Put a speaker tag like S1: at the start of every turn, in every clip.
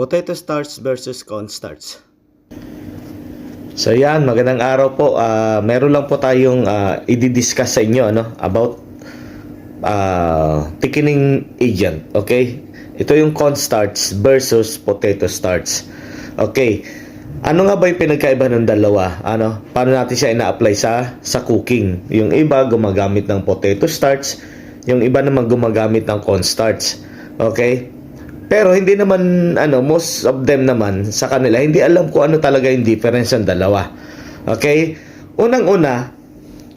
S1: Potato starch versus cornstarch. So yan, magandang araw po. Meron lang po tayong i-discuss sa inyo about thickening agent. Okay? Ito yung cornstarch versus potato starch. Okay. Ano nga ba yung pinagkaiba ng dalawa? Paano natin siya ina-apply sa cooking? Yung iba gumagamit ng potato starch, yung iba naman gumagamit ng cornstarch. Okay? Pero hindi naman most of them naman sa kanila hindi alam kung ano talaga yung difference ng dalawa. Okay? Unang-una,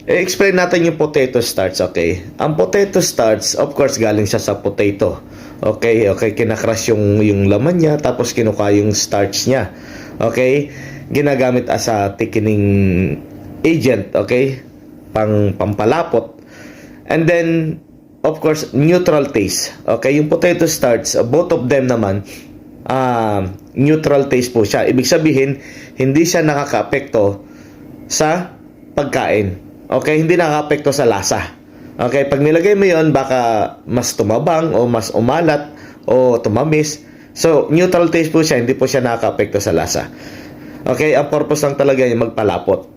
S1: i-explain natin yung potato starch, okay? Ang potato starch, of course, galing siya sa potato. Okay, kinakrush yung laman niya tapos kinuha yung starch niya. Okay? Ginagamit as a thickening agent, okay? Pampalapot. And then of course, neutral taste. Okay, yung potato starch, both of them naman, neutral taste po siya. Ibig sabihin, hindi siya nakaka-apekto sa pagkain. Okay, hindi nakaka-apekto sa lasa. Okay, pag nilagay mo yon baka mas tumabang o mas umalat o tumamis. So, neutral taste po siya, hindi po siya nakaka-apekto sa lasa. Okay, ang purpose lang talaga yung magpalapot.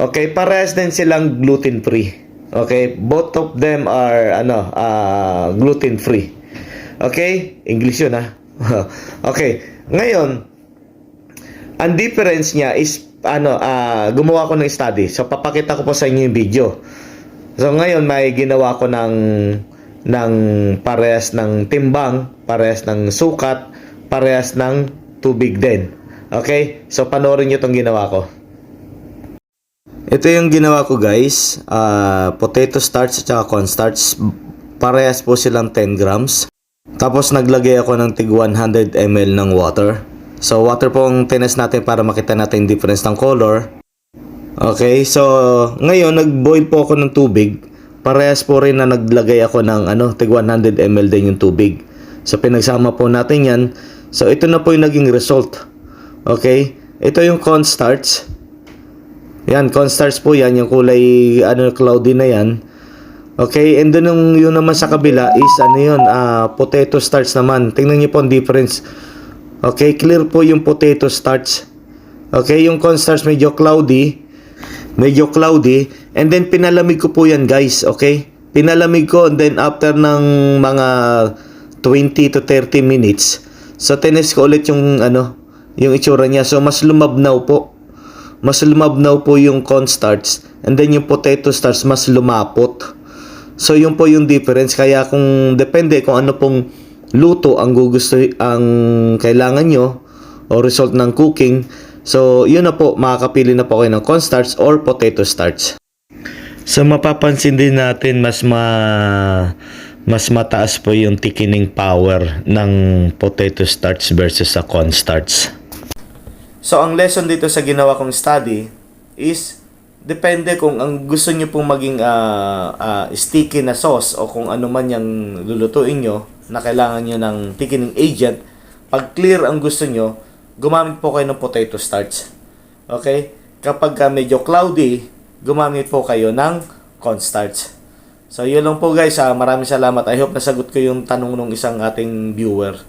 S1: Okay, parehas din silang gluten-free. Okay, both of them are gluten free. Okay? English 'yun Okay. Ngayon, ang difference niya is gumawa ko ng study. So papakita ko po sa inyo yung video. So ngayon may ginawa ko ng parehas ng timbang, parehas ng sukat, parehas ng tubig din. Okay? So panoorin niyo tong ginawa ko. Ito yung ginawa ko guys, potato starch at saka cornstarch, parehas po silang 10 grams. Tapos naglagay ako ng tig 100 ml ng water. So water po ang tinest natin para makita natin yung difference ng color. Okay, so ngayon nag-boil po ako ng tubig. Parehas po rin na naglagay ako ng tig 100 ml din yung tubig. So pinagsama po natin yan. So ito na po yung naging result. Okay, ito yung cornstarch. Yan, cornstarch po yan, yung kulay cloudy na yan. Okay, and then yung naman sa kabila is potato starch naman. Tingnan niyo po ang difference. Okay, clear po yung potato starch. Okay, yung cornstarch medyo cloudy, and then pinalamig ko po yan guys, okay? Pinalamig ko and then after ng mga 20 to 30 minutes, so tinest ko ulit yung yung itsura niya. So mas lumabnaw po. Mas lumabnaw po yung cornstarch and then yung potato starch mas lumapot. So yun po yung difference. Kaya kung depende kung ano pong luto ang kailangan nyo o result ng cooking, so yun na po, makakapili na po kayo ng cornstarch or potato starch. So mapapansin din natin mas mataas po yung thickening power ng potato starch versus sa cornstarch. So, ang lesson dito sa ginawa kong study is depende kung ang gusto nyo pong maging sticky na sauce o kung ano man yung lulutuin nyo na kailangan nyo ng thickening agent. Pag clear ang gusto nyo, gumamit po kayo ng potato starch. Okay? Kapag medyo cloudy, gumamit po kayo ng cornstarch. So, yun lang po guys. Maraming salamat. I hope nasagot ko yung tanong ng isang ating viewer.